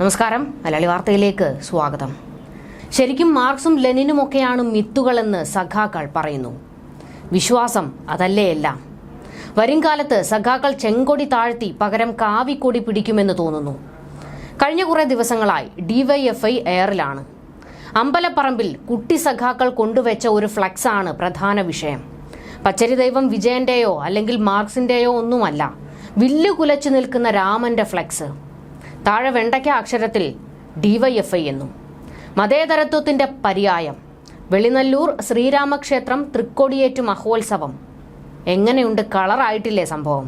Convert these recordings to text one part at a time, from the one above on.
നമസ്കാരം, മലയാളി വാർത്തയിലേക്ക് സ്വാഗതം. ശരിക്കും മാർക്സും ലെനിനുമൊക്കെയാണ് മിത്തുകളെന്ന് സഖാക്കൾ പറയുന്നു. വിശ്വാസം അതല്ലേ എല്ലാം. വരുംകാലത്ത് സഖാക്കൾ ചെങ്കൊടി താഴ്ത്തി പകരം കാവിക്കൊടി പിടിക്കുമെന്ന് തോന്നുന്നു. കഴിഞ്ഞ കുറേ ദിവസങ്ങളായി ഡിവൈഎഫ്ഐ എയറിലാണ്. അമ്പലപ്പറമ്പിൽ കുട്ടി സഖാക്കൾ കൊണ്ടുവച്ച ഒരു ഫ്ലക്സാണ് പ്രധാന വിഷയം. പച്ചരി ദൈവം വിജയന്റെയോ അല്ലെങ്കിൽ മാർക്സിന്റെയോ ഒന്നുമല്ല, വില്ലു കുലച്ചു നിൽക്കുന്ന രാമന്റെ ഫ്ലക്സ്. താഴെ വെണ്ടയ്ക്ക അക്ഷരത്തിൽ ഡിവൈഎഫ്ഐ എന്നും. മതേതരത്വത്തിന്റെ പര്യായം. വെളിനല്ലൂർ ശ്രീരാമക്ഷേത്രം തൃക്കൊടിയേറ്റു മഹോത്സവം. എങ്ങനെയുണ്ട്? കളറായിട്ടില്ലേ സംഭവം?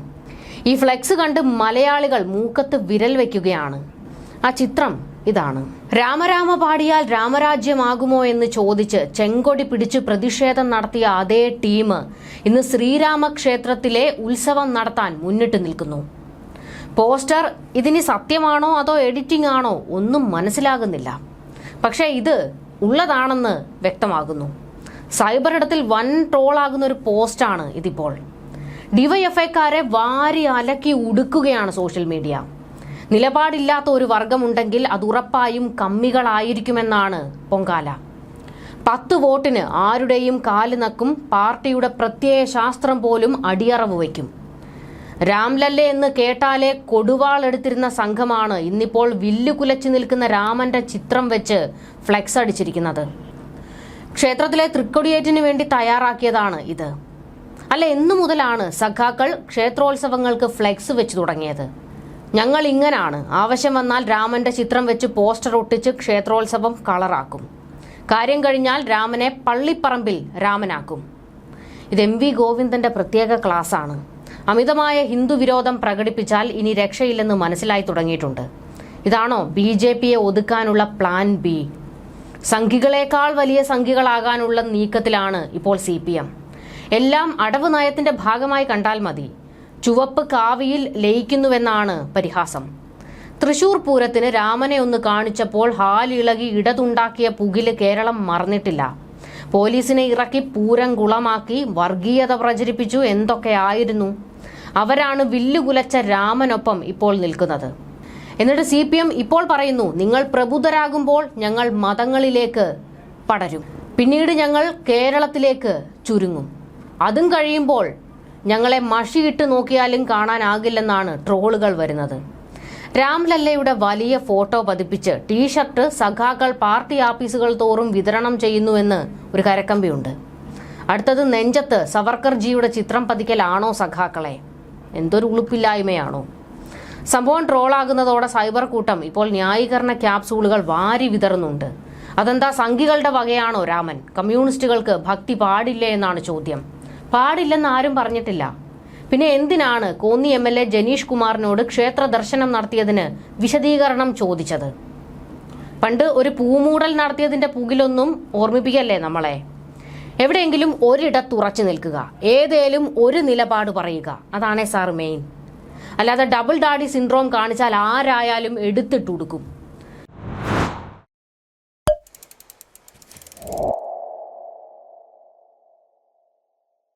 ഈ ഫ്ലെക്സ് കണ്ട് മലയാളികൾ മൂക്കത്ത് വിരൽ വയ്ക്കുകയാണ്. ആ ചിത്രം ഇതാണ്. രാമരാമ പാടിയാൽ രാമരാജ്യമാകുമോ എന്ന് ചോദിച്ച് ചെങ്കൊടി പിടിച്ച് പ്രതിഷേധം നടത്തിയ അതേ ടീം ഇന്ന് ശ്രീരാമക്ഷേത്രത്തിലെ ഉത്സവം നടത്താൻ മുന്നിട്ട് നിൽക്കുന്നു. പോസ്റ്റർ ഇതിനി സത്യമാണോ അതോ എഡിറ്റിംഗ് ആണോ ഒന്നും മനസ്സിലാകുന്നില്ല. പക്ഷേ ഇത് ഉള്ളതാണെന്ന് വ്യക്തമാകുന്നു. സൈബർ ഇടത്തിൽ വൻ ട്രോളാകുന്ന ഒരു പോസ്റ്റാണ് ഇതിപ്പോൾ. ഡിവൈഎഫ്ഐക്കാരെ വാരി അലക്കി ഉടുക്കുകയാണ് സോഷ്യൽ മീഡിയ. നിലപാടില്ലാത്ത ഒരു വർഗമുണ്ടെങ്കിൽ അത് ഉറപ്പായും കമ്മികളായിരിക്കുമെന്നാണ് പൊങ്കാല. 10 വോട്ടിന് ആരുടെയും കാല് നക്കും, പാർട്ടിയുടെ പ്രത്യയ ശാസ്ത്രം പോലും അടിയറവ് വയ്ക്കും. രാംലല്ലെ എന്ന് കേട്ടാലേ കൊടുവാളെടുത്തിരുന്ന സംഘമാണ് ഇന്നിപ്പോൾ വില്ലു കുലച്ചു നിൽക്കുന്ന രാമന്റെ ചിത്രം വെച്ച് ഫ്ലെക്സ് അടിച്ചിരിക്കുന്നത്. ക്ഷേത്രത്തിലെ തൃക്കൊടിയേറ്റിന് വേണ്ടി തയ്യാറാക്കിയതാണ് ഇത്. അല്ല, എന്നു മുതലാണ് സഖാക്കൾ ക്ഷേത്രോത്സവങ്ങൾക്ക് ഫ്ലെക്സ് വെച്ച് തുടങ്ങിയത്? ഞങ്ങൾ ഇങ്ങനാണ്, ആവശ്യം വന്നാൽ രാമന്റെ ചിത്രം വെച്ച് പോസ്റ്റർ ഒട്ടിച്ച് ക്ഷേത്രോത്സവം കളറാക്കും. കാര്യം കഴിഞ്ഞാൽ രാമനെ പള്ളിപ്പറമ്പിൽ രാമനാക്കും. ഇത് MV ഗോവിന്ദന്റെ പ്രത്യേക ക്ലാസ്സാണ്. അമിതമായ ഹിന്ദു വിരോധം പ്രകടിപ്പിച്ചാൽ ഇനി രക്ഷയില്ലെന്ന് മനസ്സിലായി തുടങ്ങിയിട്ടുണ്ട്. ഇതാണോ BJPയെ ഒതുക്കാനുള്ള പ്ലാൻ ബി? സംഘികളെക്കാൾ വലിയ സംഘികളാകാനുള്ള നീക്കത്തിലാണ് ഇപ്പോൾ CPM. എല്ലാം അടവ് നയത്തിന്റെ ഭാഗമായി കണ്ടാൽ മതി. ചുവപ്പ് കാവിയിൽ ലയിക്കുന്നുവെന്നാണ് പരിഹാസം. തൃശൂർ പൂരത്തിന് രാമനെ ഒന്ന് കാണിച്ചപ്പോൾ ഹാലിളകി ഇടതുണ്ടാക്കിയ പുകില് കേരളം മറന്നിട്ടില്ല. പോലീസിനെ ഇറക്കി പൂരം കുളമാക്കി വർഗീയത പ്രചരിപ്പിച്ചു. എന്തൊക്കെയായിരുന്നു. അവരാണ് വില്ലുകുലച്ച രാമനൊപ്പം ഇപ്പോൾ നിൽക്കുന്നത്. എന്നിട്ട് CPM ഇപ്പോൾ പറയുന്നു, നിങ്ങൾ പ്രബുദ്ധരാകുമ്പോൾ ഞങ്ങൾ മതങ്ങളിലേക്ക് പടരും, പിന്നീട് ഞങ്ങൾ കേരളത്തിലേക്ക് ചുരുങ്ങും, അതും കഴിയുമ്പോൾ ഞങ്ങളെ മഷിയിട്ട് നോക്കിയാലും കാണാനാകില്ലെന്നാണ് ട്രോളുകൾ വരുന്നത്. രാംലല്ലയുടെ വലിയ ഫോട്ടോ പതിപ്പിച്ച് ടീഷർട്ട് സഖാക്കൾ പാർട്ടി ആഫീസുകൾ തോറും വിതരണം ചെയ്യുന്നുവെന്ന് ഒരു കരക്കമ്പിയുണ്ട്. അടുത്തത് നെഞ്ചത്ത് സവർക്കർജിയുടെ ചിത്രം പതിക്കലാണോ സഖാക്കളെ? എന്തൊരു ഉളുപ്പില്ലായ്മയാണോ? സംഭവം ട്രോളാകുന്നതോടെ സൈബർ കൂട്ടം ഇപ്പോൾ ന്യായീകരണ ക്യാപ്സൂളുകൾ വാരി വിതറുന്നുണ്ട്. അതെന്താ, സംഘികളുടെ വകയാണോ രാമൻ? കമ്മ്യൂണിസ്റ്റുകൾക്ക് ഭക്തി പാടില്ലേ എന്നാണ് ചോദ്യം. പാടില്ലെന്ന് ആരും പറഞ്ഞിട്ടില്ല. പിന്നെ എന്തിനാണ് കോന്നി MLA ജനീഷ് കുമാറിനോട് ക്ഷേത്ര ദർശനം നടത്തിയതിന് വിശദീകരണം ചോദിച്ചത്? പണ്ട് ഒരു പൂമൂടൽ നടത്തിയതിന്റെ പുകിലൊന്നും ഓർമ്മിപ്പിക്കല്ലേ നമ്മളെ. എവിടെയെങ്കിലും ഒരിടത്തുറച്ചു നിൽക്കുക, ഏതേലും ഒരു നിലപാട് പറയുക, അതാണേ സാർ മെയിൻ. അല്ലാതെ ഡബിൾ ഡാഡി സിൻഡ്രോം കാണിച്ചാൽ ആരായാലും എടുത്തിട്ടുടുക്കും.